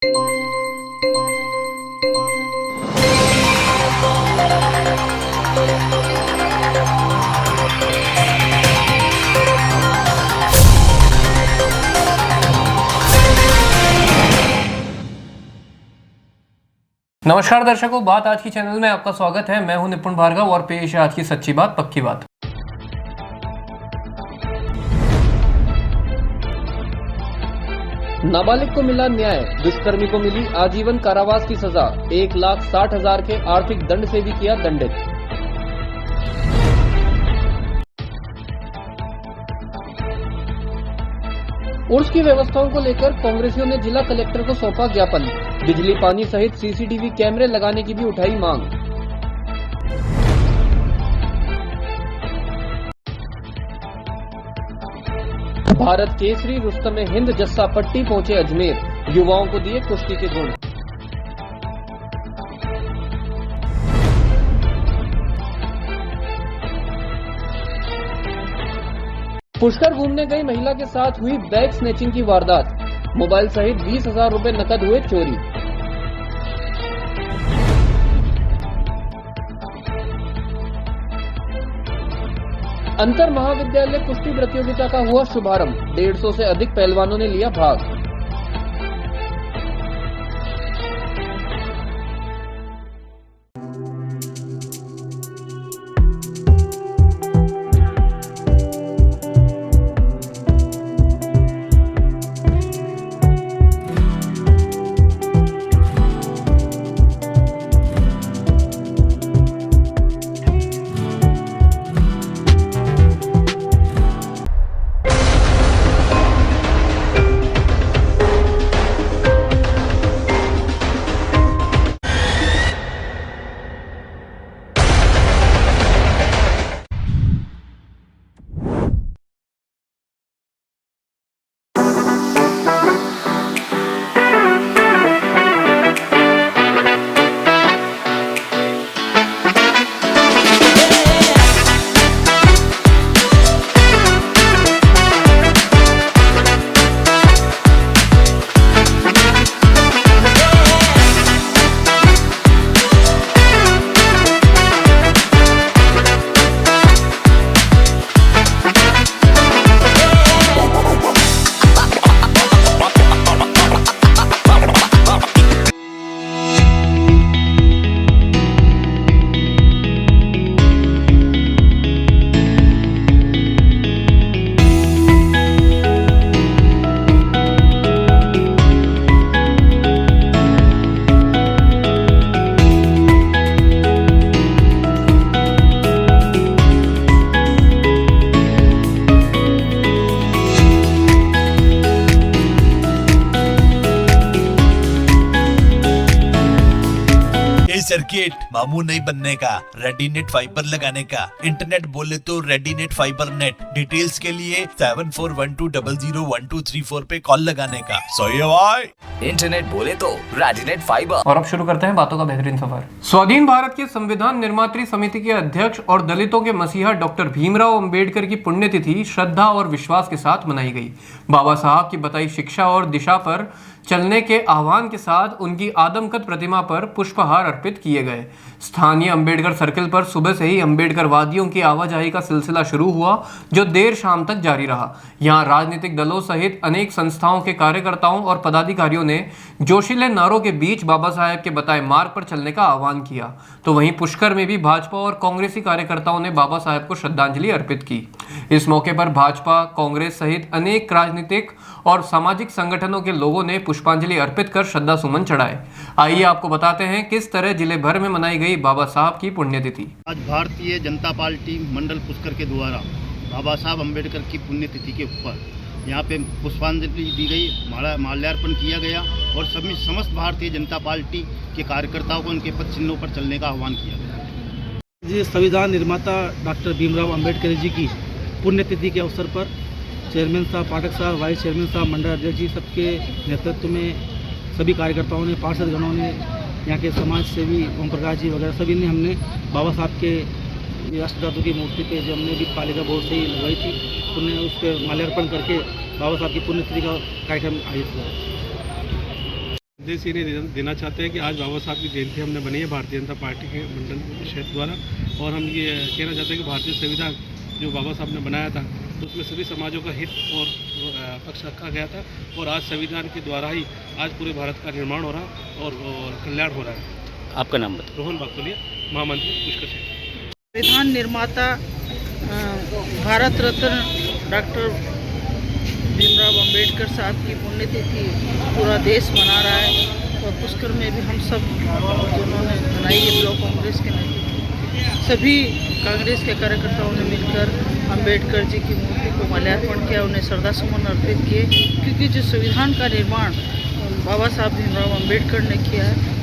नमस्कार दर्शकों, बात आज की चैनल में आपका स्वागत है। मैं हूं निपुण भार्गव और पेश है आज की सच्ची बात पक्की बात। नाबालिग को मिला न्याय, दुष्कर्मी को मिली आजीवन कारावास की सजा, 1,60,000 के आर्थिक दंड से भी किया दंडित। उर्स की व्यवस्थाओं को लेकर कांग्रेसियों ने जिला कलेक्टर को सौंपा ज्ञापन। बिजली पानी सहित सीसीटीवी कैमरे लगाने की भी उठाई मांग। भारत केसरी रुस्तम हिंद जस्सा पट्टी पहुंचे अजमेर, युवाओं को दिए कुश्ती के गुण। पुष्कर घूमने गई महिला के साथ हुई बैग स्नैचिंग की वारदात, मोबाइल सहित 20,000 रुपए नकद हुए चोरी। अंतर महाविद्यालय कुश्ती प्रतियोगिता का हुआ शुभारंभ, 150 से अधिक पहलवानों ने लिया भाग। सर्किट मामू नहीं बनने का, रेडीनेट फाइबर लगाने का। इंटरनेट बोले तो रेडीनेट फाइबर नेट। डिटेल्स के लिए 7412001234 पे कॉल लगाने का। सही है भाई। इंटरनेट बोले तो रेडीनेट फाइबर। और अब शुरू करते हैं बातों का बेहतरीन सफर। स्वाधीन भारत के संविधान निर्मात्री समिति के अध्यक्ष और दलितों के मसीहा डॉक्टर भीमराव अंबेडकर की पुण्यतिथि श्रद्धा और विश्वास के साथ मनाई गई। बाबा साहब की बताई शिक्षा और दिशा पर चलने के आह्वान के साथ उनकी आदमकद प्रतिमा पर पुष्पहार अर्पित किए गए। स्थानीय अंबेडकर सर्किल पर सुबह से ही अंबेडकर वादियों की आवाजाही का सिलसिला शुरू हुआ, जो देर शाम तक जारी रहा। यहां राजनीतिक दलों सहित अनेक संस्थाओं के कार्यकर्ताओं और पदाधिकारियों ने जोशीले नारों के बीच बाबा साहेब के बताए मार्ग पर चलने का आह्वान किया। तो वहीं पुष्कर में भी भाजपा और कांग्रेसी कार्यकर्ताओं ने बाबा साहेब को श्रद्धांजलि अर्पित की। इस मौके पर भाजपा, कांग्रेस सहित अनेक राजनीतिक और सामाजिक संगठनों के लोगों ने पुष्पांजलि अर्पित कर श्रद्धा सुमन चढ़ाए। आइए आपको बताते हैं किस तरह जिले भर में मनाई गई बाबा साहब की पुण्यतिथि। आज भारतीय जनता पार्टी मंडल पुष्कर के द्वारा बाबा साहब अम्बेडकर की पुण्यतिथि के ऊपर यहाँ पे पुष्पांजलि दी गई, माल्यार्पण किया गया और सभी समस्त भारतीय जनता पार्टी के कार्यकर्ताओं को उनके पद चिन्हों पर चलने का आह्वान किया गया। जी, संविधान निर्माता डॉक्टर भीमराव अंबेडकर जी की पुण्यतिथि के अवसर पर चेयरमैन साहब पाठक साहब, वाइस चेयरमैन साहब, मंडल अध्यक्ष जी सबके नेतृत्व में सभी कार्यकर्ताओं ने, पार्षदगणों ने, यहाँ के समाज सेवी ओम प्रकाश जी वगैरह सभी ने हमने बाबा साहब के राष्ट्रधातु की मूर्ति पे जो हमने भी पालिका बोर्ड से ही लगवाई थी, उन्हें उस पर माल्यार्पण करके बाबा साहब की पुण्यतिथि का कार्यक्रम आयोजित हुआ। संदेश ये देना चाहते हैं कि आज बाबा साहब की जयंती हमने बनाई है भारतीय जनता पार्टी के मंडल क्षेत्र द्वारा, और हम ये कहना चाहते हैं कि भारतीय संविधान जो बाबा साहब ने बनाया था उसमें सभी समाजों का हित और पक्ष रखा गया था, और आज संविधान के द्वारा ही आज पूरे भारत का निर्माण हो रहा और कल्याण हो रहा है। आपका नाम बताइए। रोहन बागतोलिया, महामंत्री पुष्कर सिंह। संविधान निर्माता भारत रत्न डॉक्टर भीमराव अंबेडकर साहब की पुण्यतिथि पूरा देश मना रहा है, और पुष्कर में भी हम सब जिन्होंने मनाई है ब्लॉक कांग्रेस के नेतृत्व, सभी कांग्रेस के कार्यकर्ताओं ने मिलकर अंबेडकर जी की मूर्ति को माल्यार्पण किया, उन्हें श्रद्धासुमन अर्पित किए, क्योंकि जो संविधान का निर्माण बाबा साहब भीमराव अंबेडकर ने किया है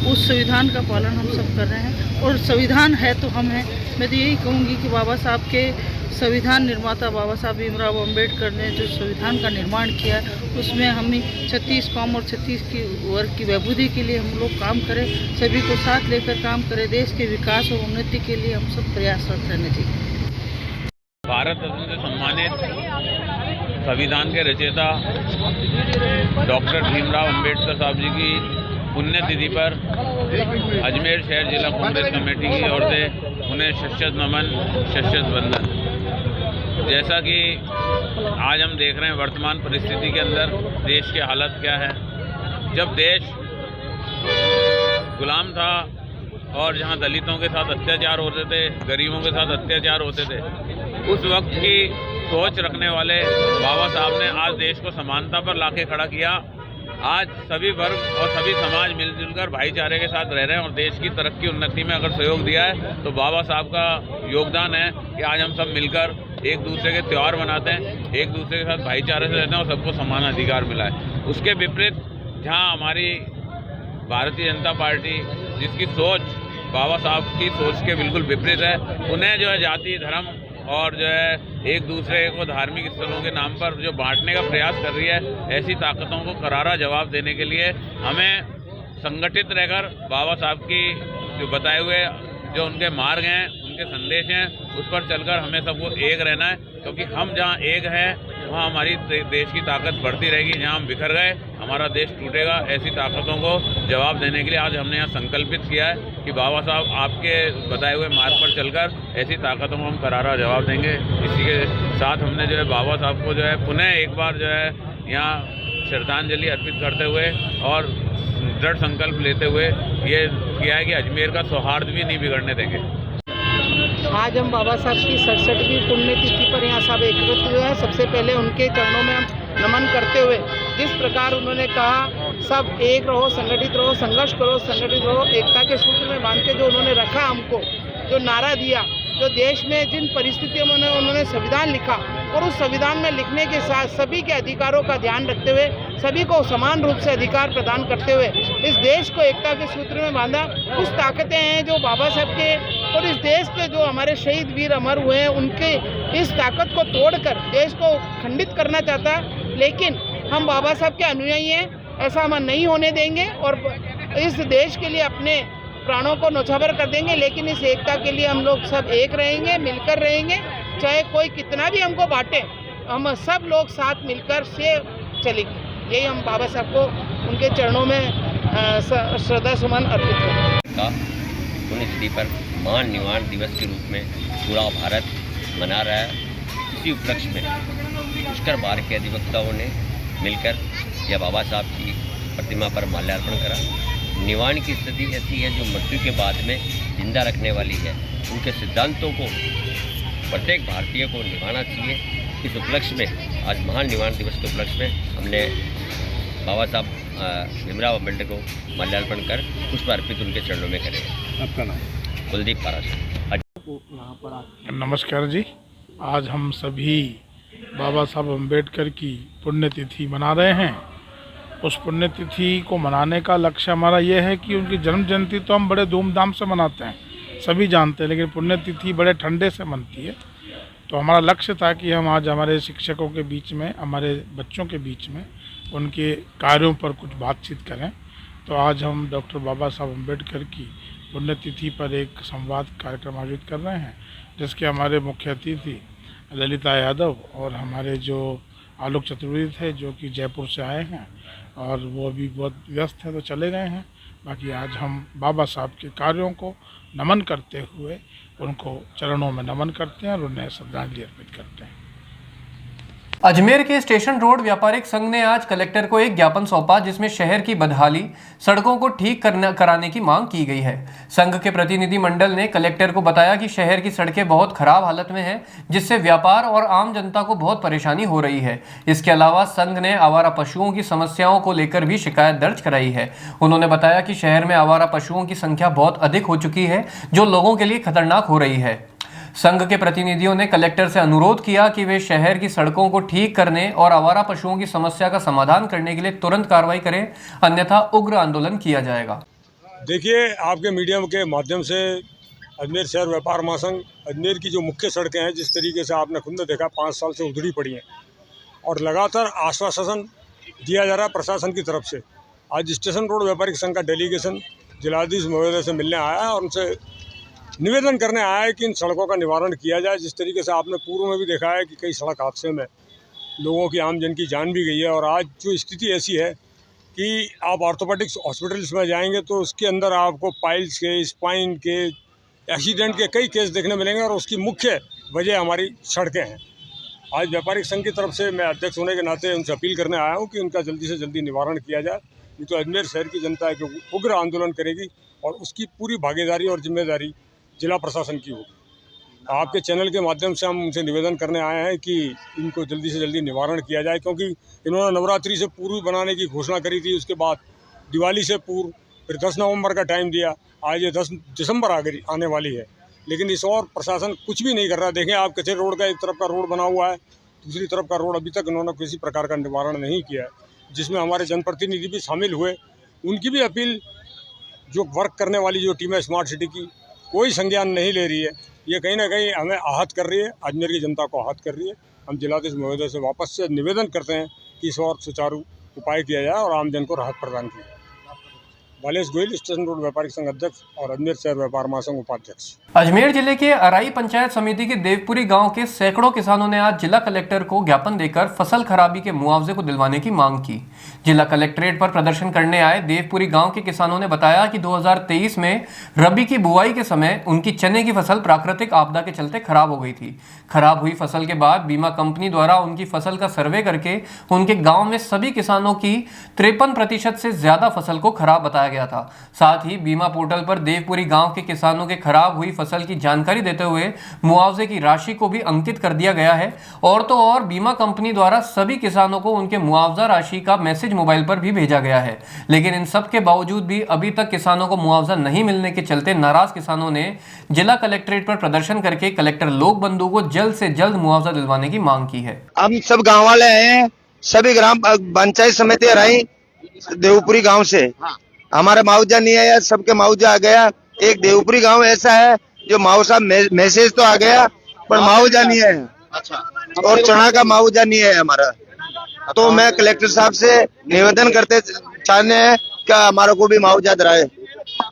उस संविधान का पालन हम सब कर रहे हैं, और संविधान है तो हम हैं। मैं तो यही कहूँगी कि बाबा साहब के संविधान निर्माता बाबा साहब भीमराव अंबेडकर ने जो संविधान का निर्माण किया उसमें हम 36 कौम और 36 की वर्ग की विभूति के लिए हम लोग काम करें, सभी को साथ लेकर काम करें, देश के विकास और उन्नति के लिए हम सब प्रयासरत रहने चाहिए। भारत रत्न से सम्मानित संविधान के रचयिता डॉक्टर भीमराव अंबेडकर साहब जी की पुण्यतिथि पर अजमेर शहर जिला कांग्रेस कमेटी की ओर से उन्हें शत नमन, शत वंदन। जैसा कि आज हम देख रहे हैं वर्तमान परिस्थिति के अंदर देश की हालत क्या है। जब देश गुलाम था और जहां दलितों के साथ अत्याचार होते थे, गरीबों के साथ अत्याचार होते थे, उस वक्त की सोच रखने वाले बाबा साहब ने आज देश को समानता पर लाके खड़ा किया। आज सभी वर्ग और सभी समाज मिलजुल कर भाईचारे के साथ रह रहे हैं और देश की तरक्की उन्नति में अगर सहयोग दिया है तो बाबा साहब का योगदान है कि आज हम सब मिलकर एक दूसरे के त्यौहार मनाते हैं, एक दूसरे के साथ भाईचारे से रहते हैं और सबको समान अधिकार मिला है। उसके विपरीत जहां हमारी भारतीय जनता पार्टी जिसकी सोच बाबा साहब की सोच के बिल्कुल विपरीत है, उन्हें जो है जाति धर्म और जो है एक दूसरे को धार्मिक स्थलों के नाम पर जो बांटने का प्रयास कर रही है, ऐसी ताकतों को करारा जवाब देने के लिए हमें संगठित रहकर बाबा साहब की जो बताए हुए जो उनके मार्ग हैं, उनके संदेश हैं, उस पर चलकर हमें सबको एक रहना है, क्योंकि हम जहां एक हैं वहां हमारी देश की ताकत बढ़ती रहेगी। जहां हम बिखर गए हमारा देश टूटेगा। ऐसी ताकतों को जवाब देने के लिए आज हमने यहाँ संकल्पित किया है कि बाबा साहब आपके बताए हुए मार्ग पर चलकर ऐसी ताकतों को हम करारा जवाब देंगे। इसी के साथ हमने जो है बाबा साहब को जो है पुनः एक बार जो है यहाँ श्रद्धांजलि अर्पित करते हुए और दृढ़ संकल्प लेते हुए ये किया है कि अजमेर का सौहार्द भी नहीं बिगड़ने देंगे। आज हम बाबा साहब की 67वीं पुण्यतिथि पर यहाँ सब एकत्रित हुए हैं। सबसे पहले उनके चरणों में हम नमन करते हुए, जिस प्रकार उन्होंने कहा सब एक रहो, संगठित रहो, संघर्ष करो, संगठित रहो, एकता के सूत्र में बांध के जो उन्होंने रखा, हमको जो नारा दिया, जो देश में जिन परिस्थितियों में उन्होंने संविधान लिखा और उस संविधान में लिखने के साथ सभी के अधिकारों का ध्यान रखते हुए सभी को समान रूप से अधिकार प्रदान करते हुए इस देश को एकता के सूत्र में बांधा। कुछ ताकतें हैं जो बाबा साहब के और इस देश के जो हमारे शहीद वीर अमर हुए हैं उनके इस ताकत को तोड़कर देश को खंडित करना चाहता है, लेकिन हम बाबा साहब के अनुयायी हैं, ऐसा हम नहीं होने देंगे और इस देश के लिए अपने प्राणों को न्यौछावर कर देंगे। लेकिन इस एकता के लिए हम लोग सब एक रहेंगे, मिलकर रहेंगे, चाहे कोई कितना भी हमको बांटे, हम सब लोग साथ मिलकर से चलेंगे। यही हम बाबा साहब को उनके चरणों में श्रद्धा सुमन अर्पित करें। का पुण्यतिथि पर महान निर्वाण दिवस के रूप में पूरा भारत मना रहा है। इसी उपलक्ष्य में पुष्कर बार के अधिवक्ताओं ने मिलकर यह बाबा साहब की प्रतिमा पर माल्यार्पण करा। निर्वाण की स्थिति ऐसी है जो मृत्यु के बाद में जिंदा रखने वाली है। उनके सिद्धांतों को प्रत्येक भारतीय को निभाना चाहिए। इस उपलक्ष्य में आज महान निर्वाण दिवस के उपलक्ष्य में हमने बाबा साहब भीमराव अम्बेडकर को माल्यार्पण कर पुष्प अर्पित उनके चरणों में करेंगे। आपका नाम? कुलदीप पाराशर। नमस्कार जी। आज हम सभी बाबा साहब अम्बेडकर की पुण्यतिथि मना रहे हैं। उस पुण्यतिथि को मनाने का लक्ष्य हमारा ये है कि उनकी जन्म जयंती तो हम बड़े धूमधाम से मनाते हैं, सभी जानते हैं, लेकिन पुण्यतिथि बड़े ठंडे से मनती है। तो हमारा लक्ष्य था कि हम आज हमारे शिक्षकों के बीच में, हमारे बच्चों के बीच में उनके कार्यों पर कुछ बातचीत करें। तो आज हम डॉक्टर बाबा साहब अम्बेडकर की पुण्यतिथि पर एक संवाद कार्यक्रम आयोजित कर रहे हैं, जिसके हमारे मुख्य अतिथि ललिता यादव और हमारे जो आलोक चतुर्वेदी थे जो कि जयपुर से आए हैं, और वो अभी बहुत व्यस्त हैं तो चले गए हैं। बाकी आज हम बाबा साहब के कार्यों को नमन करते हुए उनको चरणों में नमन करते हैं और उन्हें श्रद्धांजलि अर्पित करते हैं। अजमेर के स्टेशन रोड व्यापारिक संघ ने आज कलेक्टर को एक ज्ञापन सौंपा, जिसमें शहर की बदहाली, सड़कों को ठीक कराने की मांग की गई है। संघ के प्रतिनिधि मंडल ने कलेक्टर को बताया कि शहर की सड़कें बहुत खराब हालत में हैं, जिससे व्यापार और आम जनता को बहुत परेशानी हो रही है। इसके अलावा संघ ने आवारा पशुओं की समस्याओं को लेकर भी शिकायत दर्ज कराई है। उन्होंने बताया कि शहर में आवारा पशुओं की संख्या बहुत अधिक हो चुकी है, जो लोगों के लिए खतरनाक हो रही है। संघ के प्रतिनिधियों ने कलेक्टर से अनुरोध किया कि वे शहर की सड़कों को ठीक करने और आवारा पशुओं की समस्या का समाधान करने के लिए तुरंत कार्रवाई करें, अन्यथा उग्र आंदोलन किया जाएगा। देखिए, आपके मीडिया के माध्यम से अजमेर शहर व्यापार महासंघ अजमेर की जो मुख्य सड़कें हैं, जिस तरीके से आपने खुद ने देखा 5 साल से उधड़ी पड़ी हैं और लगातार आश्वासन दिया जा रहा है प्रशासन की तरफ से। आज स्टेशन रोड व्यापारिक संघ का डेलीगेशन जिलाधीश महोदय से मिलने आया है और उनसे निवेदन करने आया है कि इन सड़कों का निवारण किया जाए। जिस तरीके से आपने पूर्व में भी देखा है कि कई सड़क हादसे में लोगों की, आम जन की जान भी गई है और आज जो स्थिति ऐसी है कि आप ऑर्थोपेडिक्स हॉस्पिटल्स में जाएंगे तो उसके अंदर आपको पाइल्स के, स्पाइन के, एक्सीडेंट के कई केस देखने मिलेंगे और उसकी मुख्य वजह हमारी सड़कें हैं। आज व्यापारिक संघ की तरफ से मैं अध्यक्ष होने के नाते उनसे अपील करने आया हूँ कि उनका जल्दी से जल्दी निवारण किया जाए, नहीं तो अजमेर शहर की जनता एक उग्र आंदोलन करेगी और उसकी पूरी भागीदारी और जिम्मेदारी जिला प्रशासन की होगी। आपके चैनल के माध्यम से हम उनसे निवेदन करने आए हैं कि इनको जल्दी से जल्दी निवारण किया जाए, क्योंकि इन्होंने नवरात्रि से पूर्व बनाने की घोषणा करी थी, उसके बाद दिवाली से पूर्व, फिर 10 नवंबर का टाइम दिया, आज ये 10 दिसंबर आने वाली है, लेकिन इस और प्रशासन कुछ भी नहीं कर रहा। देखें आप, कचेरी रोड का एक तरफ का रोड बना हुआ है, दूसरी तरफ का रोड अभी तक इन्होंने किसी प्रकार का निवारण नहीं किया है, जिसमें हमारे जनप्रतिनिधि भी शामिल हुए। उनकी भी अपील, जो वर्क करने वाली जो टीम है स्मार्ट सिटी की, कोई संज्ञान नहीं ले रही है। ये कहीं ना कहीं हमें आहत कर रही है, अजमेर की जनता को आहत कर रही है। हम जिलाधीश महोदय से वापस से निवेदन करते हैं कि इस और सुचारू उपाय किया जाए और आमजन को राहत प्रदान की जाए। बालेश गोयल, स्टेशन रोड व्यापारिक संघ अध्यक्ष और अजमेर शहर व्यापार महासंघ उपाध्यक्ष। अजमेर जिले के अराई पंचायत समिति के देवपुरी गांव के सैकड़ों किसानों ने आज जिला कलेक्टर को ज्ञापन देकर फसल खराबी के मुआवजे को दिलवाने की मांग की। जिला कलेक्ट्रेट पर प्रदर्शन करने आए देवपुरी गांव के किसानों ने बताया कि 2023 में रबी की बुआई के समय उनकी चने की फसल प्राकृतिक आपदा के चलते खराब हो गई थी। खराब हुई फसल के बाद बीमा कंपनी द्वारा उनकी फसल का सर्वे करके उनके गाँव में सभी किसानों की 53% से ज्यादा फसल को खराब बताया गया था। साथ ही बीमा पोर्टल पर देवपुरी गांव के किसानों के खराब हुई फसल की जानकारी देते हुए मुआवजे की राशि को भी अंकित कर दिया गया है। और तो और बीमा कंपनी द्वारा सभी किसानों को उनके मुआवजा राशि का मैसेज मोबाइल पर भी भेजा गया है, लेकिन इन सब के बावजूद भी अभी तक किसानों को मुआवजा नहीं मिलने के चलते नाराज किसानों ने जिला कलेक्ट्रेट पर प्रदर्शन करके कलेक्टर लोक बंधु को जल्द से जल्द मुआवजा दिलवाने की मांग की है। हम सब गाँव वाले हैं, सभी ग्राम पंचायत समिति अराई देवपुरी गाँव से हमारा मुआवजा नहीं आया, सबके मुआवजा आ गया। एक देवपुरी गांव ऐसा है जो मुआवजा मैसेज तो आ गया पर मुआवजा नहीं है। अच्छा। और चना का मुआवजा नहीं है हमारा। तो मैं कलेक्टर साहब से निवेदन करते चाहते हैं कि हमारा को भी मुआवजा दिलाए।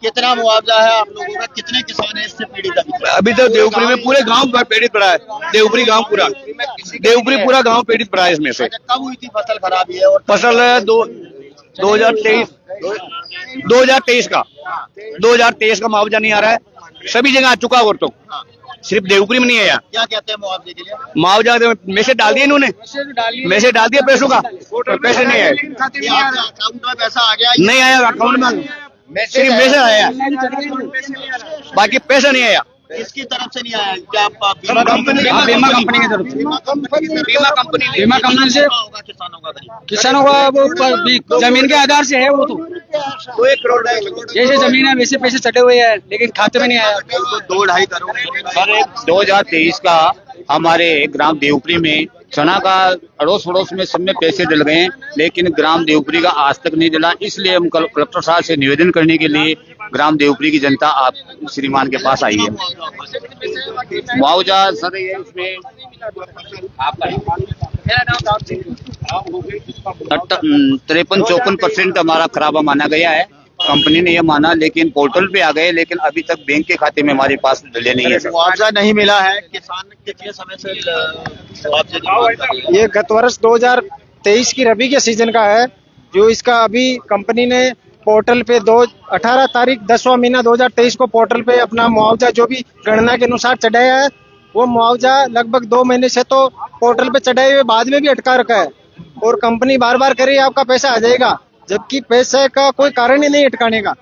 कितना मुआवजा है आप लोगों का? कितने किसान इससे पीड़ित? अभी तो देवपुरी में पूरे गाँव पीड़ित पड़ा है। देवपुरी गाँव पूरा गाँव पीड़ित पड़ा है इसमें से। कब हुई थी फसल खराबी है? और फसल 2023 का मुआवजा नहीं आ रहा है, सभी जगह आ चुका और तो सिर्फ देवपुरी में नहीं आया। क्या कहते हैं मुआवजे के लिए? मुआवजा मैसेज डाल दिया इन्होंने, मैसेज डाल दिया पैसों का, पैसे नहीं आए। अकाउंट में पैसा आ गया? नहीं आया अकाउंट में, सिर्फ मैसेज आया, बाकी पैसा नहीं आया। इसकी तरफ से नहीं आया? क्या बीमा कंपनी की तरफ से? बीमा कंपनी से किसानों का वो जमीन के आधार से है, वो तो 1 करोड़ जैसे जमीन है वैसे पैसे चटे हुए हैं, लेकिन खाते में नहीं आया। 2-2.5 करोड़। सर 2023 का हमारे ग्राम देवपुरी में चना का अड़ोस पड़ोस में सब में पैसे डल गए हैं, लेकिन ग्राम देवपुरी का आज तक नहीं डला। इसलिए हम कलेक्टर साहब से निवेदन करने के लिए ग्राम देवपुरी की जनता आप श्रीमान के पास आई है। मुआवजा सर ये उसमें आपका 53-54% हमारा खराबा माना गया है, कंपनी ने ये माना, लेकिन पोर्टल पे आ गए, लेकिन अभी तक बैंक के खाते में हमारे पास डले नहीं है। मुआवजा नहीं मिला है। किसान कितने समय से मुआवजे? ये गत वर्ष 2023 की रबी के सीजन का है, जो इसका अभी कंपनी ने पोर्टल पे 18 तारीख 10वां महीना 2023 को पोर्टल पे अपना मुआवजा जो भी गणना के अनुसार चढ़ाया है, वो मुआवजा लगभग 2 महीने से तो पोर्टल पे चढ़ाए हुए बाद में भी अटका रखा है और कंपनी बार बार कह रही है आपका पैसा आ जाएगा, जबकि पैसे का कोई कारण ही नहीं अटकाने का।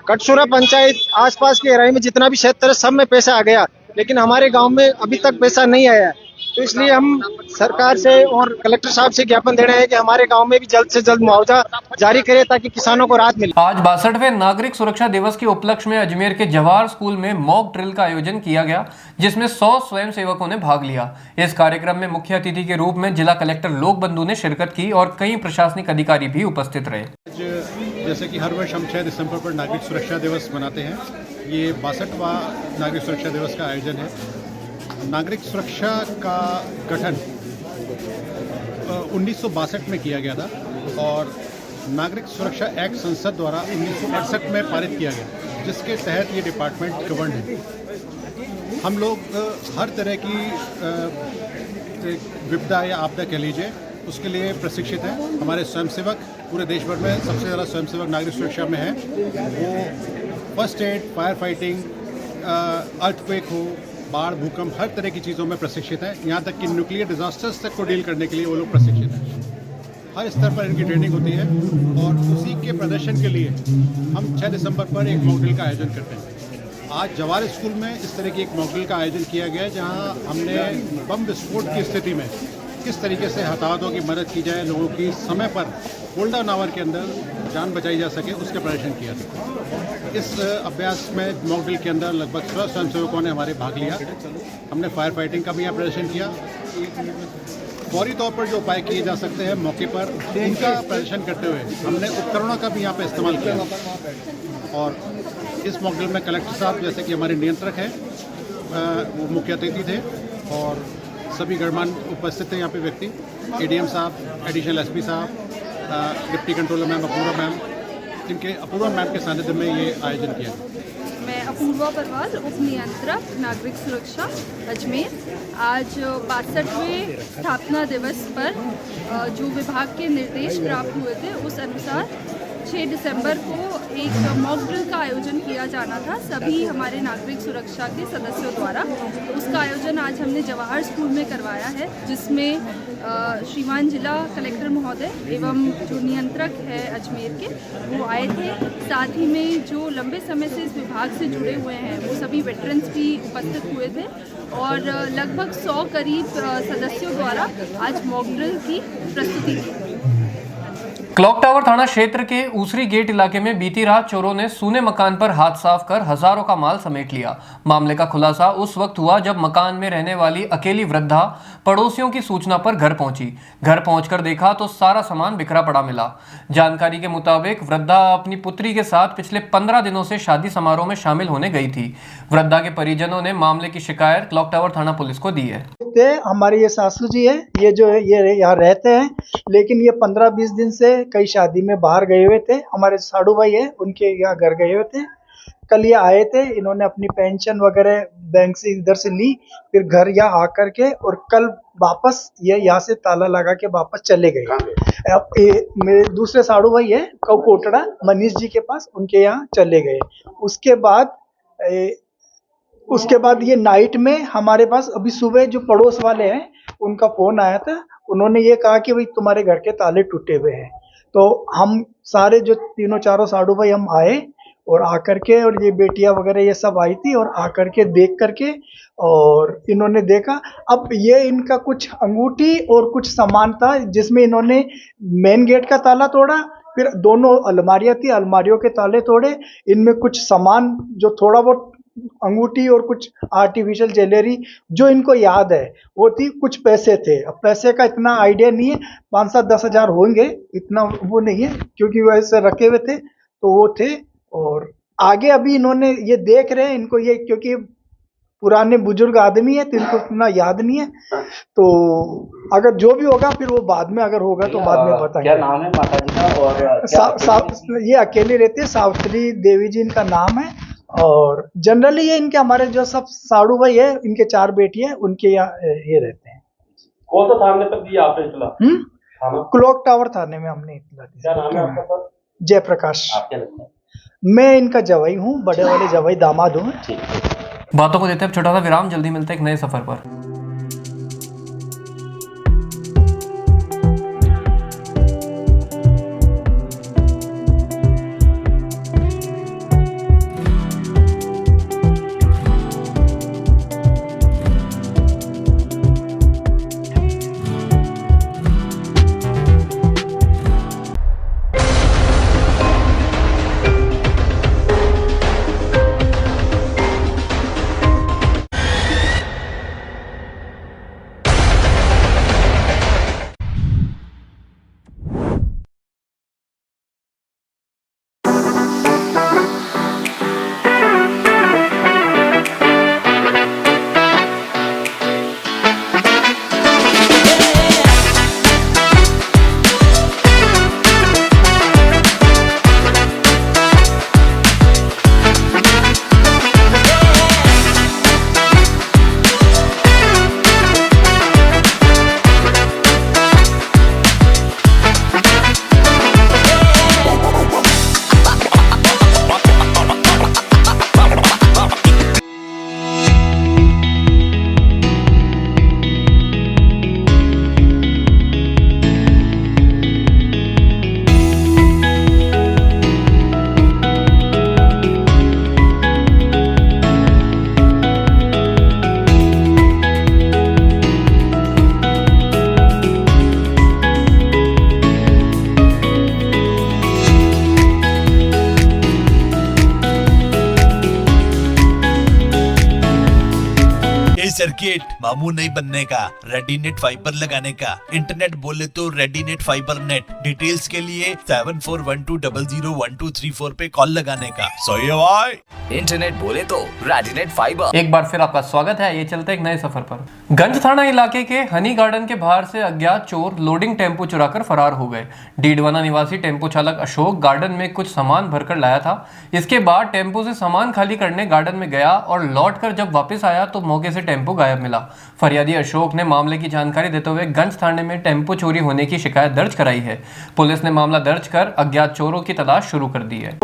कटसुरा पंचायत आसपास के एरिया में जितना भी क्षेत्र है सब में पैसा आ गया, लेकिन हमारे गांव में अभी तक पैसा नहीं आया है। तो इसलिए हम सरकार से और कलेक्टर साहब से ज्ञापन दे रहे हैं कि हमारे गांव में भी जल्द से जल्द मुआवजा जारी करे ताकि किसानों को राहत मिले। आज 62वें नागरिक सुरक्षा दिवस के उपलक्ष्य में अजमेर के जवाहर स्कूल में मॉक ड्रिल का आयोजन किया गया, जिसमें 100 स्वयंसेवकों ने भाग लिया। इस कार्यक्रम में मुख्य अतिथि के रूप में जिला कलेक्टर लोकबंधु ने शिरकत की और कई प्रशासनिक अधिकारी भी उपस्थित रहे। जैसे कि हर वर्ष हम 6 दिसंबर पर नागरिक सुरक्षा दिवस मनाते हैं, ये 62वां नागरिक सुरक्षा दिवस का आयोजन है। नागरिक सुरक्षा का गठन 1962 में किया गया था और नागरिक सुरक्षा एक्ट संसद द्वारा 1968 में पारित किया गया, जिसके तहत ये डिपार्टमेंट गवर्न है। हम लोग हर तरह की विपदा या आपदा कह लीजिए उसके लिए प्रशिक्षित हैं। हमारे स्वयंसेवक पूरे देश भर में सबसे ज़्यादा स्वयंसेवक नागरिक सुरक्षा में हैं। वो first aid, fire fighting, earthquake हो, बाढ़, भूकंप, हर तरह की चीज़ों में प्रशिक्षित हैं। यहाँ तक कि न्यूक्लियर डिजास्टर्स तक को डील करने के लिए वो लोग प्रशिक्षित हैं। हर स्तर पर इनकी ट्रेनिंग होती है और उसी के प्रदर्शन के लिए हम 6 दिसंबर पर एक मॉक ड्रिल का आयोजन करते हैं। आज जवाहर स्कूल में इस तरह की एक मॉक ड्रिल का आयोजन किया गया है, जहाँ हमने बम विस्फोट की स्थिति में किस तरीके से हताहतों की मदद की जाए, लोगों की समय पर होल्डा नावर के अंदर जान बचाई जा सके, उसका प्रदर्शन किया था। इस अभ्यास में मॉक ड्रिल के अंदर लगभग 100 स्वयंसेवकों ने हमारे भाग लिया। हमने फायर फाइटिंग का भी यहाँ प्रदर्शन किया। फौरी तौर पर जो उपाय किए जा सकते हैं मौके पर, उनका प्रदर्शन करते हुए हमने उपकरणों का भी यहाँ पर इस्तेमाल किया। और इस मॉक ड्रिल में कलेक्टर साहब जैसे कि हमारे नियंत्रक हैं, वो मुख्य अतिथि थे और सभी गणमान्य उपस्थित थे यहाँ पे व्यक्ति, एडीएम साहब, एडिशनल एसपी साहब, deputy controller ma'am, Apurva ma'am, इनके अपूर्वा मैम के सानिध्य में ये आयोजन किया। मैं अपूर्वा परवाल, उप नियंत्रक नागरिक सुरक्षा अजमेर। आज 62वें स्थापना दिवस पर जो विभाग के निर्देश प्राप्त हुए थे उस अनुसार 6 दिसंबर को एक मॉक ड्रिल का आयोजन किया जाना था सभी हमारे नागरिक सुरक्षा के सदस्यों द्वारा। तो उसका आयोजन आज हमने जवाहर स्कूल में करवाया है, जिसमें श्रीमान जिला कलेक्टर महोदय एवं जो नियंत्रक है अजमेर के वो आए थे। साथ ही में जो लंबे समय से इस विभाग से जुड़े हुए हैं वो सभी वेटरन्स भी उपस्थित हुए थे और लगभग 100 करीब सदस्यों द्वारा आज मॉक ड्रिल की प्रस्तुति की। क्लॉक टावर थाना क्षेत्र के ऊसरी गेट इलाके में बीती रात चोरों ने सूने मकान पर हाथ साफ कर हजारों का माल समेट लिया। मामले का खुलासा उस वक्त हुआ जब मकान में रहने वाली अकेली वृद्धा पड़ोसियों की सूचना पर घर पहुंची। घर पहुंचकर देखा तो सारा सामान बिखरा पड़ा मिला। जानकारी के मुताबिक वृद्धा अपनी पुत्री के साथ पिछले 15 दिनों से शादी समारोह में शामिल होने गई थी। वृद्धा के परिजनों ने मामले की शिकायत क्लॉक टावर थाना पुलिस को दी है। हमारे ये सासू जी है, ये जो है ये यहाँ रहते हैं, लेकिन ये 15-20 दिन से कई शादी में बाहर गए हुए थे। हमारे साड़ू भाई है, उनके यहाँ घर गए हुए थे। कल ये आए थे, इन्होंने अपनी पेंशन वगैरह बैंक से इधर से ली, फिर घर यहाँ आकर के और कल वापस ये यहाँ से ताला लगा के वापस चले गए। अब मेरे दूसरे साड़ू भाई है कोटड़ा मनीष जी के पास, उनके यहाँ चले गए। उसके बाद ये नाइट में हमारे पास अभी सुबह जो पड़ोस वाले हैं उनका फोन आया था। उन्होंने ये कहा कि भाई तुम्हारे घर के ताले टूटे हुए हैं। तो हम सारे जो तीनों चारों साड़ू भाई हम आए और आकर के, और ये बेटियां वगैरह ये सब आई थी और आकर के देख करके और इन्होंने देखा। अब ये इनका कुछ अंगूठी और कुछ सामान था जिसमें इन्होंने मेन गेट का ताला तोड़ा, फिर दोनों अलमारियां थी, अलमारियों के ताले तोड़े। इनमें कुछ सामान जो थोड़ा बहुत अंगूठी और कुछ आर्टिफिशियल ज्वेलरी जो इनको याद है वो थी, कुछ पैसे थे। अब पैसे का इतना आइडिया नहीं है, 5-7-10 हज़ार होंगे, इतना वो नहीं है क्योंकि वैसे रखे हुए थे तो वो थे। और आगे अभी इन्होंने ये देख रहे हैं, इनको ये क्योंकि पुराने बुजुर्ग आदमी है तो इनको इतना याद नहीं है। तो अगर जो भी होगा फिर वो बाद में अगर होगा तो बाद में बताएंगे। क्या नाम है माता जी का? और ये अकेले रहते हैं, सावित्री देवी जी इनका नाम है। और जनरली ये इनके हमारे जो सब साड़ू भाई है, इनके 4 बेटी है, उनके यहाँ ये रहते हैं। कौन सा थाने पर दिया आपने इतला? क्लॉक टावर थाने में हमने इतला दी। जयप्रकाश। मैं इनका जवाई हूँ, बड़े वाले जवाई दामाद हूँ। बातों को देते हैं छोटा सा विराम, जल्दी मिलते हैं एक नए सफर पर। सर्किट मामू नहीं बनने का, रेडीनेट फाइबर लगाने का, इंटरनेट बोले तो रेडीनेट फाइबर नेट। डिटेल्स के लिए 7412001234 पे कॉल लगाने का। सही है भाई। इंटरनेट बोले तो रेडीनेट फाइबर। एक बार फिर आपका स्वागत है। ये चलते एक नए सफर पर। गंज थाना इलाके के हनी गार्डन के बाहर से अज्ञात चोर लोडिंग टेम्पो चुराकर फरार हो गए। डीडवाना निवासी टेम्पो चालक अशोक गार्डन में कुछ सामान भरकर लाया था। इसके बाद टेम्पो से सामान खाली करने गार्डन में गया और लौटकर जब वापस आया तो मौके से टेम्पो गायब मिला। फरियादी अशोक ने मामले की जानकारी देते हुए गंज थाने में टेम्पो चोरी होने की शिकायत दर्ज कराई है। पुलिस ने मामला दर्ज कर अज्ञात चोरों की तलाश शुरू कर दी है।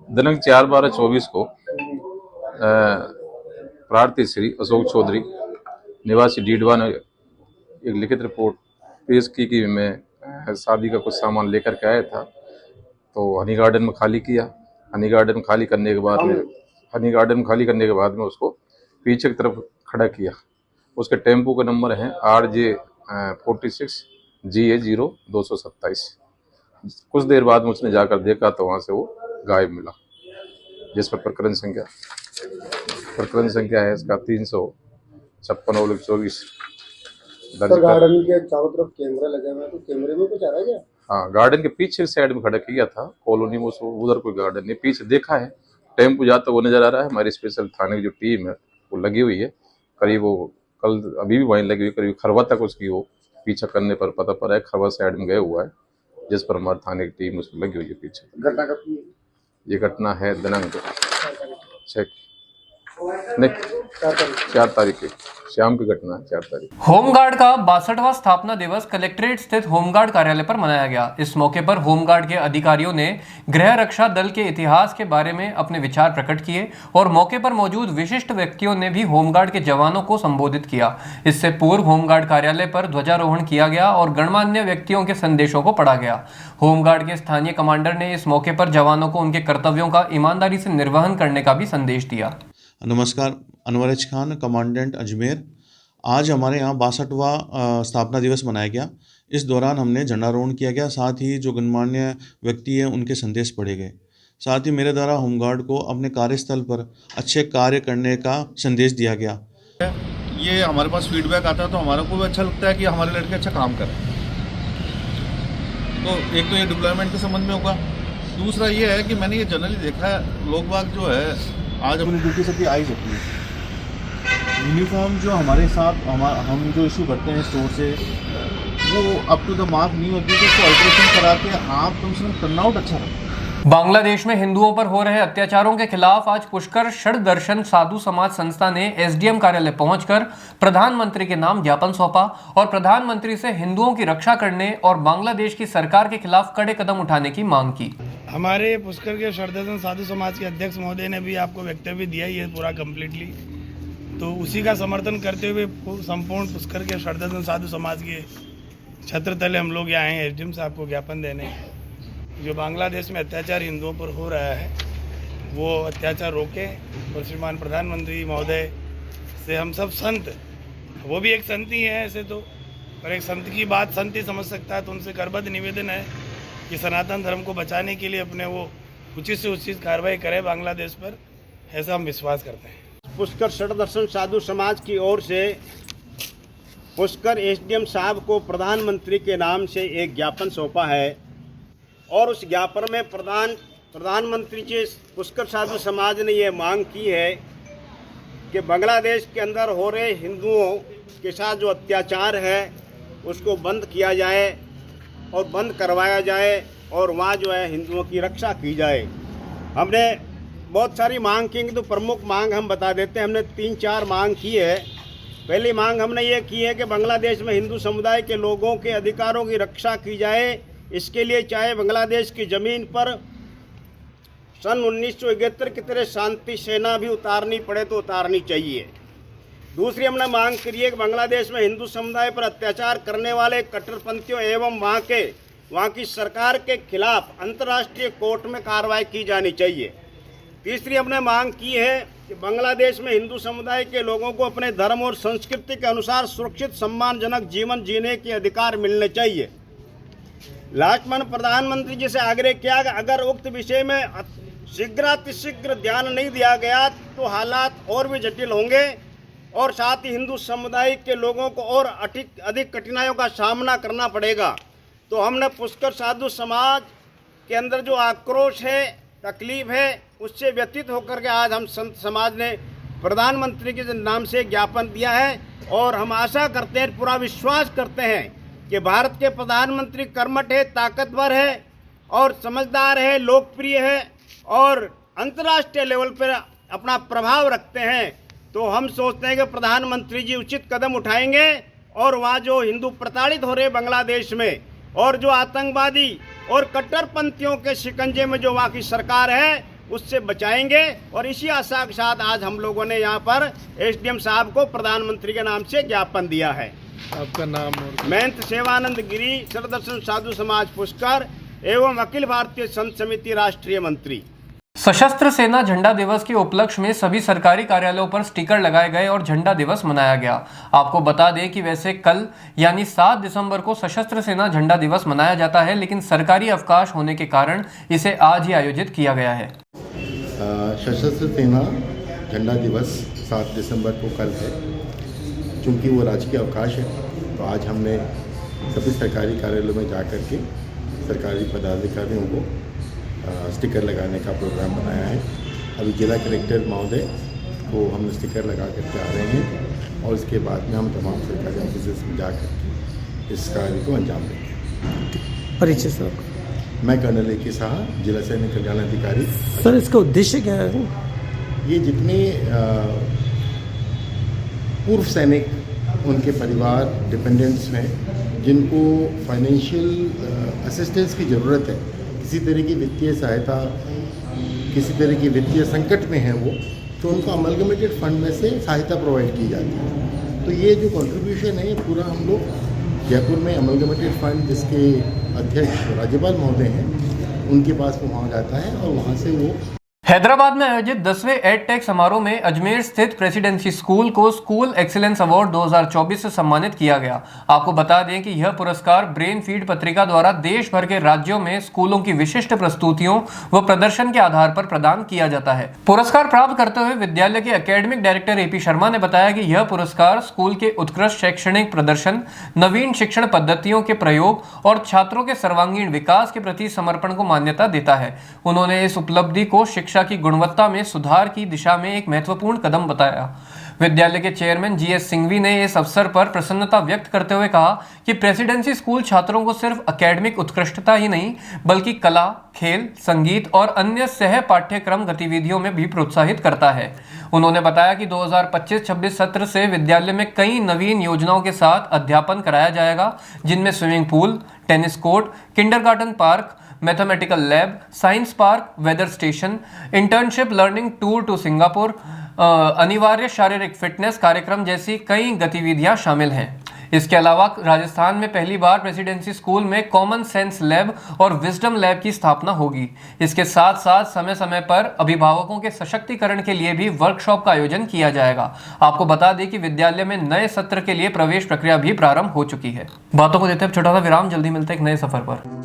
दिनांक 4/12/24 को प्रार्थी श्री अशोक चौधरी निवासी डीडवा ने एक लिखित रिपोर्ट पेश की कि मैं शादी का कुछ सामान लेकर के आया था, तो हनी गार्डन में खाली किया। हनी गार्डन खाली करने के बाद में उसको पीछे की तरफ खड़ा किया। उसके टेम्पो का नंबर है RJ46GA0227। कुछ देर बाद में उसने जाकर देखा तो वहाँ से वो गायब मिला, जिस पर प्रकरण संख्या है इसका 356/24 दर्ज। गार्डन के चारों तरफ कैमरे लगे हुए हैं, तो कैमरे में कुछ आ रहा है क्या? हाँ, गार्डन के पीछे साइड में खड़ा किया था कॉलोनी में, उसको उधर कोई गार्डन नहीं। पीछे देखा है टेम्पो जाता वो नजर आ रहा है। हमारी स्पेशल थाने की जो टीम है वो लगी हुई है, करीब वो कल अभी भी वहीं लगी हुई, करीब खरवा तक उसकी वो पीछा करने पर पता पड़ा है खरवा साइड में गया हुआ है, जिस पर हमारी थाने की टीम उसको लगी हुई है पीछे। घटना कब की? ये घटना है दिनांक 4 तारीख की शाम की घटना है। 4 तारीख। होमगार्ड का 62वां स्थापना दिवस कलेक्ट्रेट स्थित होमगार्ड कार्यालय पर मनाया गया। इस मौके पर होमगार्ड के अधिकारियों ने गृह रक्षा दल के इतिहास के बारे में अपने विचार प्रकट किए और मौके पर मौजूद विशिष्ट व्यक्तियों ने भी होमगार्ड के जवानों को संबोधित किया। इससे पूर्व होमगार्ड कार्यालय पर ध्वजारोहण किया गया और गणमान्य व्यक्तियों के संदेशों को पढ़ा गया। होमगार्ड के स्थानीय कमांडर ने इस मौके पर जवानों को उनके कर्तव्यों का ईमानदारी से निर्वहन करने का भी संदेश दिया। नमस्कार, अनवर खान, कमांडेंट अजमेर। आज हमारे यहाँ 62वां स्थापना दिवस मनाया गया। इस दौरान हमने झंडारोहण किया गया, साथ ही जो गणमान्य व्यक्ति हैं उनके संदेश पढ़े गए। साथ ही मेरे द्वारा होमगार्ड को अपने कार्यस्थल पर अच्छे कार्य करने का संदेश दिया गया। ये हमारे पास फीडबैक आता है तो हमारे को भी अच्छा लगता है कि हमारे लड़के अच्छा काम करें। तो एक तो ये डिप्लॉयमेंट के संबंध में होगा। दूसरा ये है कि मैंने ये जनरली देखा है, लोग बाग जो है आज अपनी ड्यूटी सबकी आई होती है। यूनिफॉर्म जो हमारे साथ हम जो इशू करते हैं स्टोर से, वो अप टू द मार्क नहीं होती, तो उसको अल्ट्रेशन करा के आप कम से कम टर्नआउट अच्छा रखें। बांग्लादेश में हिंदुओं पर हो रहे अत्याचारों के खिलाफ आज पुष्कर षड दर्शन साधु समाज संस्था ने एसडीएम कार्यालय पहुंचकर प्रधानमंत्री के नाम ज्ञापन सौंपा और प्रधानमंत्री से हिंदुओं की रक्षा करने और बांग्लादेश की सरकार के खिलाफ कड़े कदम उठाने की मांग की। हमारे पुष्कर के षड दर्शन साधु समाज के अध्यक्ष महोदय ने भी आपको वक्तव्य दिया ही है पूरा कम्प्लीटली, तो उसी का समर्थन करते हुए संपूर्ण पुष्कर के षड दर्शन साधु समाज के छत्र तले हम लोग यहाँ आए एसडीएम साहब को ज्ञापन देने। जो बांग्लादेश में अत्याचार हिंदुओं पर हो रहा है वो अत्याचार रोकें और श्रीमान प्रधानमंत्री महोदय से हम सब संत, वो भी एक संत ही है ऐसे तो, पर एक संत की बात संत ही समझ सकता है, तो उनसे करबद्ध निवेदन है कि सनातन धर्म को बचाने के लिए अपने वो उचित से उचित कार्रवाई करें बांग्लादेश पर, ऐसा हम विश्वास करते हैं। पुष्कर षड दर्शन साधु समाज की ओर से पुष्कर एसडीएम साहब को प्रधानमंत्री के नाम से एक ज्ञापन सौंपा है और उस ज्ञापन में प्रधानमंत्री जी पुष्कर साधु समाज ने ये मांग की है कि बांग्लादेश के अंदर हो रहे हिंदुओं के साथ जो अत्याचार है उसको बंद किया जाए और बंद करवाया जाए और वहाँ जो है हिंदुओं की रक्षा की जाए। हमने बहुत सारी मांग की, तो प्रमुख मांग हम बता देते हैं। हमने 3-4 मांग की है। पहली मांग हमने ये की है कि बांग्लादेश में हिंदू समुदाय के लोगों के अधिकारों की रक्षा की जाए। इसके लिए चाहे बांग्लादेश की ज़मीन पर सन 1971 की तरह शांति सेना भी उतारनी पड़े तो उतारनी चाहिए। दूसरी हमने मांग करी है कि बांग्लादेश में हिंदू समुदाय पर अत्याचार करने वाले कट्टरपंथियों एवं वहाँ की सरकार के खिलाफ अंतर्राष्ट्रीय कोर्ट में कार्रवाई की जानी चाहिए। तीसरी हमने मांग की है कि बांग्लादेश में हिंदू समुदाय के लोगों को अपने धर्म और संस्कृति के अनुसार सुरक्षित सम्मानजनक जीवन जीने के अधिकार मिलने चाहिए। लास्ट में प्रधानमंत्री जी से आग्रह किया कि अगर उक्त विषय में शीघ्रातिशीघ्र ध्यान नहीं दिया गया तो हालात और भी जटिल होंगे और साथ ही हिंदू समुदाय के लोगों को और अधिक कठिनाइयों का सामना करना पड़ेगा। तो हमने पुष्कर साधु समाज के अंदर जो आक्रोश है, तकलीफ है, उससे व्यतीत होकर के आज हम संत समाज ने प्रधानमंत्री के नाम से ज्ञापन दिया है और हम आशा करते हैं, पूरा विश्वास करते हैं कि भारत के प्रधानमंत्री कर्मठ है, ताकतवर है और समझदार है, लोकप्रिय है और अंतर्राष्ट्रीय लेवल पर अपना प्रभाव रखते हैं। तो हम सोचते हैं कि प्रधानमंत्री जी उचित कदम उठाएंगे और वहाँ जो हिंदू प्रताड़ित हो रहे बांग्लादेश में और जो आतंकवादी और कट्टरपंथियों के शिकंजे में जो वहाँ की सरकार है उससे बचाएंगे। और इसी आशा के साथ आज हम लोगों ने यहाँ पर एसडीएम साहब को प्रधानमंत्री के नाम से ज्ञापन दिया है। आपका नाम? महंत सेवानंद गिरी, षड दर्शन साधु समाज पुष्कर एवं अखिल भारतीय संत समिति राष्ट्रीय मंत्री। सशस्त्र सेना झंडा दिवस के उपलक्ष्य में सभी सरकारी कार्यालयों पर स्टिकर लगाए गए और झंडा दिवस मनाया गया। आपको बता दें कि वैसे कल यानी 7 दिसंबर को सशस्त्र सेना झंडा दिवस मनाया जाता है, लेकिन सरकारी अवकाश होने के कारण इसे आज ही आयोजित किया गया है। सशस्त्र सेना झंडा दिवस 7 दिसंबर को कल है। चूँकि वो राजकीय अवकाश है तो आज हमने सभी सरकारी कार्यालयों में जा कर के सरकारी पदाधिकारियों को स्टिकर लगाने का प्रोग्राम बनाया है। अभी जिला कलेक्टर महोदय को हम स्टिकर लगा करके आ रहे हैं और इसके बाद में हम तमाम सरकारी ऑफिस में जा कर इस कार्य को अंजाम देंगे। परिचय सर? मैं कर्नल ए के साहा, जिला सैनिक कल्याण अधिकारी। सर, इसका उद्देश्य क्या है? ये जितने पूर्व सैनिक, उनके परिवार, डिपेंडेंट्स हैं जिनको फाइनेंशियल असिस्टेंस की ज़रूरत है, किसी तरह की वित्तीय सहायता, किसी तरह की वित्तीय संकट में है वो, तो उनको अमलगमेटेड फंड में से सहायता प्रोवाइड की जाती है। तो ये जो कंट्रीब्यूशन है ये पूरा हम लोग जयपुर में अमलगमेटेड फंड जिसके अध्यक्ष राज्यपाल महोदय हैं उनके पास वो वहाँ जाता है और वहाँ से वो हैदराबाद में आयोजित 10वें एडटेक समारोह में अजमेर स्थित प्रेसिडेंसी स्कूल को स्कूल एक्सीलेंस अवार्ड 2024 से सम्मानित किया गया। आपको बता दें कि यह पुरस्कार ब्रेन फीड पत्रिका द्वारा देश भर के राज्यों में स्कूलों की विशिष्ट प्रस्तुतियों व प्रदर्शन के आधार पर प्रदान किया जाता है। पुरस्कार प्राप्त करते हुए विद्यालय के एकेडमिक डायरेक्टर एपी शर्मा ने बताया कि यह पुरस्कार स्कूल के उत्कृष्ट शैक्षणिक प्रदर्शन, नवीन शिक्षण पद्धतियों के प्रयोग और छात्रों के सर्वांगीण विकास के प्रति समर्पण को मान्यता देता है। उन्होंने इस उपलब्धि को शिक्षा की गुणवत्ता में सुधार की दिशा में एक महत्वपूर्ण कदम बताया। विद्यालय के चेयरमैन जीएस सिंघवी ने इस अवसर पर प्रसन्नता व्यक्त करते हुए कहा कि प्रेसिडेंसी स्कूल छात्रों को सिर्फ एकेडमिक उत्कृष्टता ही नहीं बल्कि कला, खेल, संगीत और अन्य सह पाठ्यक्रम गतिविधियों में भी प्रोत्साहित करता है। उन्होंने बताया कि 2025-26 सत्र से विद्यालय में कई नवीन योजनाओं के साथ अध्यापन कराया जाएगा, जिनमें swimming pool, tennis court, kindergarten park, mathematical lab, science park, weather station, internship learning tour to Singapore, अनिवार्य शारीरिक फिटनेस कार्यक्रम जैसी कई गतिविधियां शामिल हैं। इसके अलावा राजस्थान में पहली बार प्रेसिडेंसी स्कूल में कॉमन सेंस लैब और विजडम लैब की स्थापना होगी। इसके साथ साथ समय समय पर अभिभावकों के सशक्तिकरण के लिए भी वर्कशॉप का आयोजन किया जाएगा। आपको बता दें कि विद्यालय में नए सत्र के लिए प्रवेश प्रक्रिया भी प्रारंभ हो चुकी है। बातों को देते हैं छोटा सा विराम, जल्दी मिलते हैं एक नए सफर पर।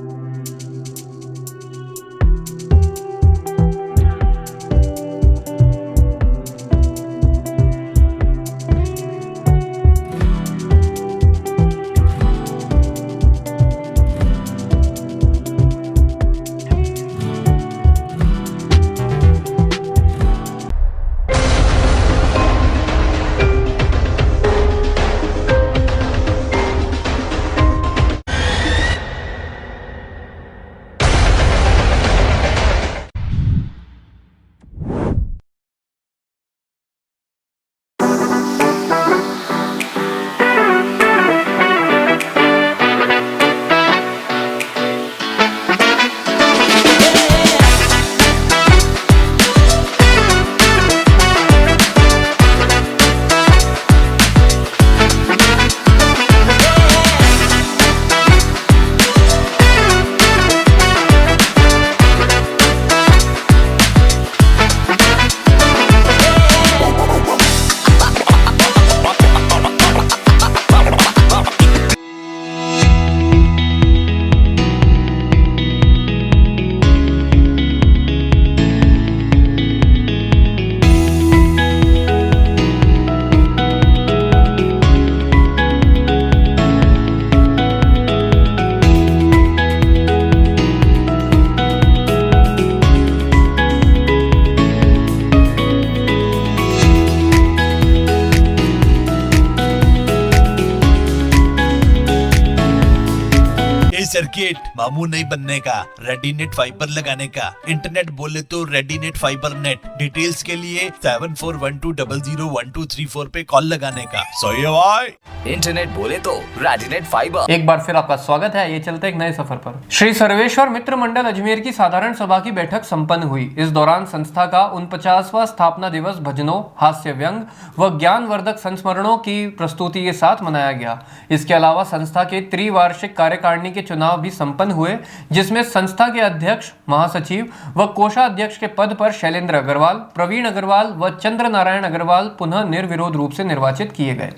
सर्किट मामू नहीं बनने का, रेडीनेट फाइबर लगाने का, इंटरनेट बोले तो रेडीनेट फाइबर नेट। डिटेल्स के लिए 7412001234 पे कॉल लगाने का। सही है भाई। इंटरनेट बोले तो रेडीनेट फाइबर। एक बार फिर आपका स्वागत है। ये चलते एक नए सफर पर। श्री सर्वेश्वर मित्र मंडल अजमेर की साधारण सभा की बैठक संपन्न हुई। इस दौरान संस्था का 49वां स्थापना दिवस भजनों, हास्य व्यंग व ज्ञानवर्धक संस्मरणों की प्रस्तुति के साथ मनाया गया। इसके अलावा संस्था के त्रिवार्षिक कार्यकारिणी के चुनाव भी संपन्न हुए, जिसमें संस्था के अध्यक्ष, महासचिव व कोषाध्यक्ष के पद पर शैलेंद्र अग्रवाल, प्रवीण अग्रवाल व चंद्र नारायण अग्रवाल पुनः निर्विरोध रूप से निर्वाचित किए गए।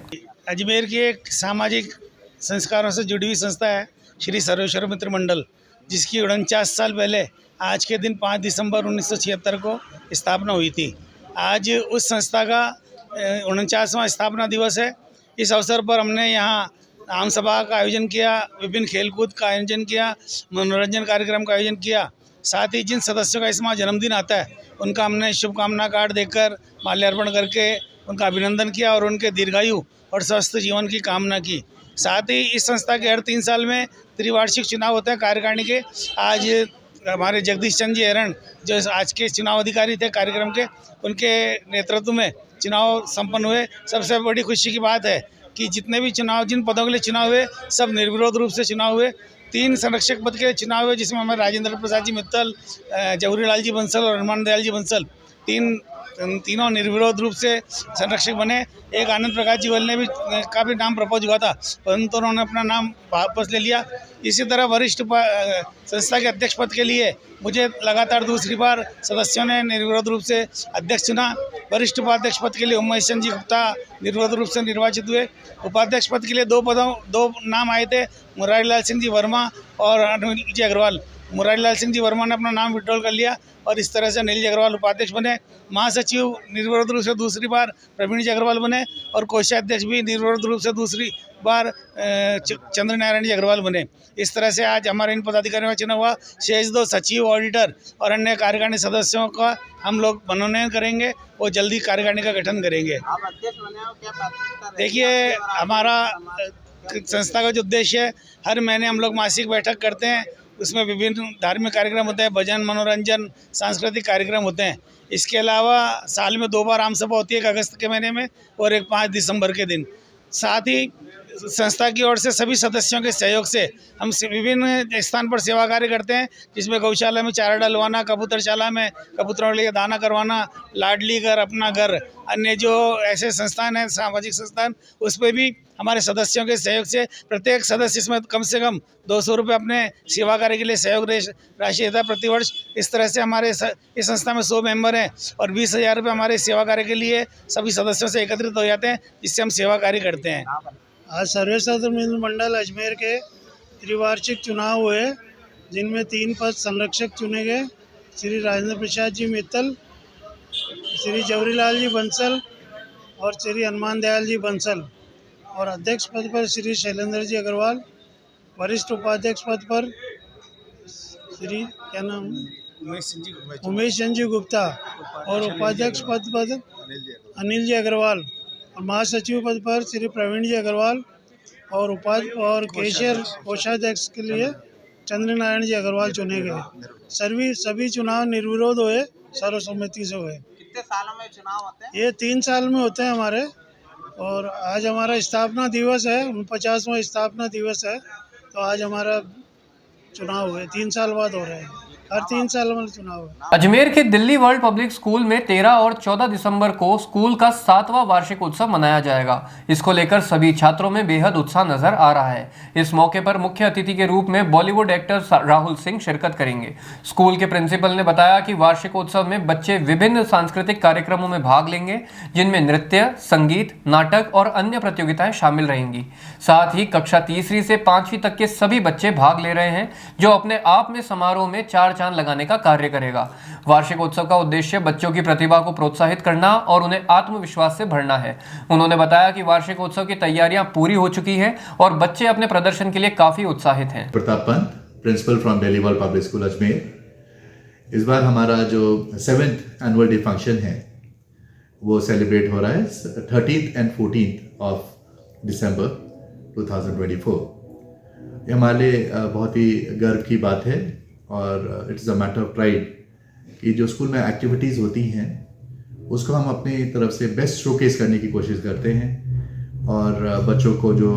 अजमेर की एक सामाजिक संस्कारों से जुड़ी हुई संस्था है श्री सर्वेश्वर मित्र मंडल, जिसकी 49 साल पहले आज के दिन 5 दिसंबर 1976 को स्थापना हुई थी। आज उस संस्था का 49वां स्थापना दिवस है। इस अवसर पर हमने यहाँ आम सभा का आयोजन किया, विभिन्न खेलकूद का आयोजन किया, मनोरंजन कार्यक्रम का आयोजन किया। साथ ही जिन सदस्यों का इस माह जन्मदिन आता है उनका हमने शुभकामना कार्ड देकर माल्यार्पण करके उनका अभिनंदन किया और उनके दीर्घायु और स्वस्थ जीवन की कामना की। साथ ही इस संस्था के हर 3 साल में त्रिवार्षिक चुनाव होते हैं कार्यकारिणी के। आज हमारे जगदीश चंद्र जी एरन, जो आज के चुनाव अधिकारी थे कार्यक्रम के, उनके नेतृत्व में चुनाव संपन्न हुए। सबसे बड़ी खुशी की बात है कि जितने भी चुनाव, जिन पदों के लिए चुनाव हुए, सब निर्विरोध रूप से चुनाव हुए। 3 संरक्षक पद के चुनाव हुए, जिसमें हमारे राजेंद्र प्रसाद जी मित्तल, जवाहरी लाल जी बंसल और हनुमान दयाल जी बंसल तीनों निर्विरोध रूप से संरक्षक बने। एक आनंद प्रकाश जी वल ने भी का भी नाम प्रपोज हुआ था, परंतु उन्होंने अपना नाम वापस ले लिया। इसी तरह वरिष्ठ संस्था के अध्यक्ष पद के लिए मुझे लगातार दूसरी बार सदस्यों ने निर्विरोध रूप से अध्यक्ष चुना। वरिष्ठ उपाध्यक्ष पद के लिए उमेश चंद जी गुप्ता निर्विरोध रूप से निर्वाचित हुए। उपाध्यक्ष पद के लिए 2 नाम आए थे, मुरारी लाल सिंह जी वर्मा और अनिल जी अग्रवाल। मुरारी लाल सिंह जी वर्मा ने अपना नाम विड्रॉल कर लिया और इस तरह से अनिल जी अग्रवाल उपाध्यक्ष बने। महासचिव निर्विरोध रूप से दूसरी बार प्रवीण जी अग्रवाल बने और कोषाध्यक्ष भी निर्विरोध रूप से दूसरी बार चंद्र नारायण जी अग्रवाल बने। इस तरह से आज हमारे इन पदाधिकारियों का चुनाव हुआ। शेष 2 सचिव, ऑडिटर और अन्य कार्यकारिणी सदस्यों का हम लोग मनोनयन करेंगे और जल्दी कार्यकारिणी का गठन करेंगे। देखिए, हमारा संस्था का जो उद्देश्य है, हर महीने हम लोग मासिक बैठक करते हैं। उसमें विभिन्न धार्मिक कार्यक्रम होते हैं, भजन, मनोरंजन, सांस्कृतिक कार्यक्रम होते हैं। इसके अलावा साल में 2 बार आम सभा होती है, एक अगस्त के महीने में और एक 5 दिसंबर के दिन। साथ ही संस्था की ओर से सभी सदस्यों के सहयोग से हम विभिन्न स्थान पर सेवा कार्य करते हैं, जिसमें गौशाला में चारा डलवाना, कबूतरशाला में कबूतरों के लिए दाना करवाना, लाडली घर, अपना घर, अन्य जो ऐसे संस्थान हैं, सामाजिक संस्थान, उस पर भी हमारे सदस्यों के सहयोग से प्रत्येक सदस्य इसमें कम से कम 200 रुपये अपने सेवा कार्य के लिए सहयोग राशि देता है प्रतिवर्ष। इस तरह से हमारे इस संस्था में 100 मेंबर हैं और 20,000 रुपये हमारे सेवा कार्य के लिए सभी सदस्यों से एकत्रित हो जाते हैं, जिससे हम सेवा कार्य करते हैं। आज सर्वेश्वर मित्र मंडल अजमेर के त्रिवार्षिक चुनाव हुए, जिनमें 3 पद संरक्षक चुने गए। श्री राजेंद्र प्रसाद जी मित्तल, श्री जवरीलाल जी बंसल और श्री हनुमान दयाल जी बंसल। और अध्यक्ष पद पर श्री शैलेंद्र जी अग्रवाल, वरिष्ठ उपाध्यक्ष पद पर श्री क्या नाम उमेश चंद जी गुप्ता और उपाध्यक्ष पद पर अनिल जी अग्रवाल और महासचिव पद पर श्री प्रवीण जी अग्रवाल और केशियर कोषाध्यक्ष के लिए चंद्र नारायण जी अग्रवाल चुने गए। सभी चुनाव निर्विरोध हुए, सर्वसम्मति से हुए। कितने सालों में चुनाव होते हैं? ये 3 साल में होते हैं हमारे। और आज हमारा स्थापना दिवस है, 49वां स्थापना दिवस है, तो आज हमारा चुनाव हुए 3 साल बाद हो रहे हैं। हर 3 साल में चुनाव है। अजमेर के दिल्ली वर्ल्ड पब्लिक स्कूल में 13 और 14 दिसंबर को स्कूल का 7वां वार्षिक उत्सव मनाया जाएगा। इसको लेकर सभी छात्रों में बेहद उत्साह नजर आ रहा है। इस मौके पर मुख्य अतिथि के रूप में बॉलीवुड एक्टर राहुल सिंह शिरकत करेंगे। स्कूल के प्रिंसिपल ने बताया कि वार्षिकोत्सव में बच्चे विभिन्न सांस्कृतिक कार्यक्रमों में भाग लेंगे, जिनमें नृत्य, संगीत, नाटक और अन्य प्रतियोगिताएं शामिल रहेंगी। साथ ही कक्षा 3वीं से 5वीं तक के सभी बच्चे भाग ले रहे हैं, जो अपने आप में समारोह में 4 चांद लगाने का कार्य करेगा। वार्षिकोत्सव का उद्देश्य बच्चों की प्रतिभा को प्रोत्साहित करना और उन्हें आत्मविश्वास से भरना है। उन्होंने बताया कि वार्षिकोत्सव की तैयारियां पूरी हो चुकी हैं और बच्चे अपने प्रदर्शन के लिए काफी उत्साहित हैं। Pratap Pant, principal from Delhi world public school Ajmer. इस बार हमारा जो 7th एनुअल डे फंक्शन है वो सेलिब्रेट हो रहा है 13th and 14th of December 2024। ये हमारे बहुत ही गर्व की बात है और it's a matter of pride कि जो स्कूल में एक्टिविटीज़ होती हैं उसको हम अपनी तरफ से बेस्ट शोकेस करने की कोशिश करते हैं और बच्चों को जो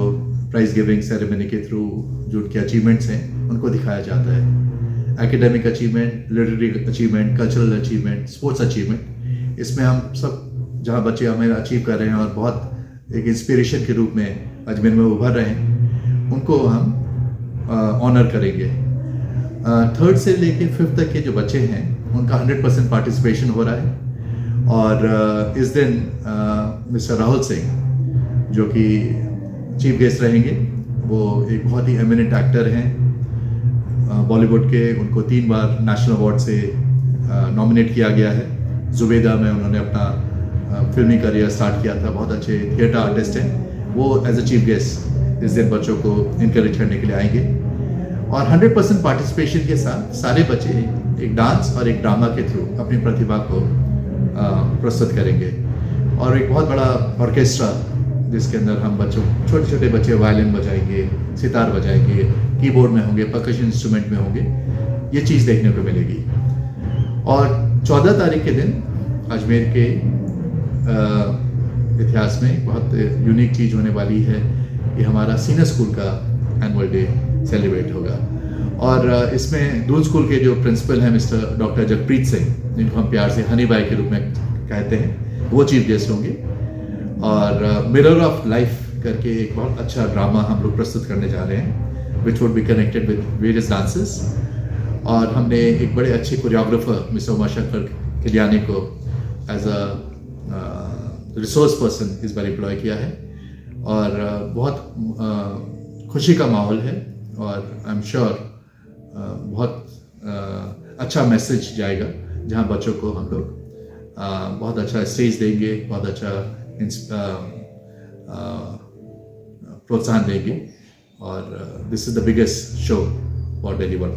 प्राइज गिविंग सेरेमनी के थ्रू जो उनके अचीवमेंट्स हैं उनको दिखाया जाता है। Academic achievement, literary achievement, cultural achievement, sports achievement, इसमें हम सब जहाँ बच्चे हमें अचीव कर रहे हैं और बहुत एक इंस्पिरेशन के रूप में अजमेर में उभर रहे हैं, उनको हम ऑनर करेंगे। 3rd से लेके 5th तक के जो बच्चे हैं उनका 100% पार्टिसिपेशन हो रहा है। और इस दिन मिस्टर राहुल सिंह जो कि चीफ गेस्ट रहेंगे, वो एक बहुत ही एमिनेंट एक्टर हैं बॉलीवुड के। उनको 3 बार नेशनल अवार्ड से नॉमिनेट किया गया है। जुबेदा में उन्होंने अपना फिल्मी करियर स्टार्ट किया था, बहुत अच्छे थिएटर आर्टिस्ट हैं। वो एज अ चीफ गेस्ट इस दिन बच्चों को इनकरेज करने के लिए आएंगे और 100% पार्टिसिपेशन के साथ सारे बच्चे एक डांस और एक ड्रामा के थ्रू अपनी प्रतिभा को प्रस्तुत करेंगे। और एक बहुत बड़ा ऑर्केस्ट्रा जिसके अंदर हम बच्चों, छोटे छोटे बच्चे वायलिन बजाएंगे, सितार बजाएंगे, कीबोर्ड में होंगे, परकशन इंस्ट्रूमेंट में होंगे, ये चीज़ देखने को मिलेगी। और 14 तारीख के दिन अजमेर के इतिहास में एक बहुत यूनिक चीज़ होने वाली है। ये हमारा सीनियर स्कूल का एनुअल डे सेलिब्रेट होगा और इसमें दून स्कूल के जो प्रिंसिपल हैं मिस्टर डॉक्टर जगप्रीत सिंह, जिनको हम प्यार से हनी भाई के रूप में कहते हैं, वो चीफ गेस्ट होंगे। और मिरर ऑफ लाइफ करके एक बहुत अच्छा ड्रामा हम लोग प्रस्तुत करने जा रहे हैं, which would be connected with various dances. और हमने एक बड़े अच्छे कोरियोग्राफर मिस्टर उमाशंकर कल्याणी को एज अ रिसोर्स पर्सन इस बार एम्प्लॉय किया है और बहुत खुशी का माहौल है और आई एम श्योर बहुत अच्छा मैसेज जाएगा, जहाँ बच्चों को हम लोग बहुत अच्छा स्टेज देंगे, बहुत अच्छा प्रोत्साहन देंगे, और this is the biggest show for Delhi world.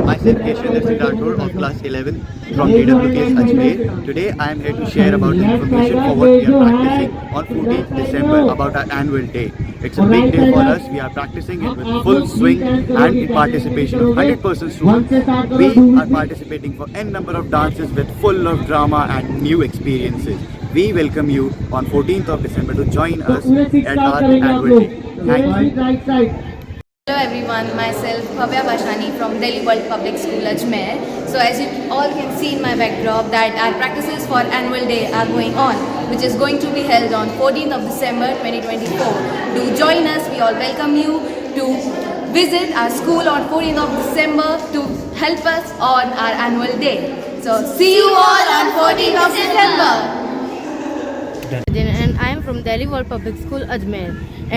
Myself Yashwendra Rathod of class 11 from DWKS Ajmer. Today I am here to share about the information for what we are practicing on 14th December about our annual day. It's a big day for us. We are practicing it with full swing and in participation of 100% students. We are participating for n number of dances with full of drama and new experiences. We welcome you on 14th of December to join us at our annual day. Thank you. Hello everyone, myself Bhavya Bashani from Delhi World Public School Ajmer. So as you all can see in my backdrop that our practices for annual day are going on, which is going to be held on 14th of December 2024. Do join us, we all welcome you to visit our school on 14th of December to help us on our annual day. So see you all on 14th of December. And I am from Delhi World Public School Ajmer,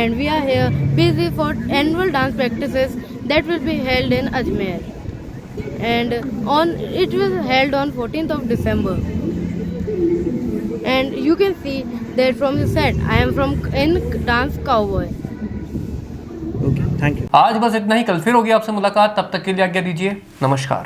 and we are here busy for annual dance practices that will be held in Ajmer, and it was held on 14th of December. And you can see that from the set I am from in dance cowboy. आज बस इतना ही, कल फिर होगी आपसे मुलाकात, तब तक के लिए आज्ञा दीजिए, नमस्कार।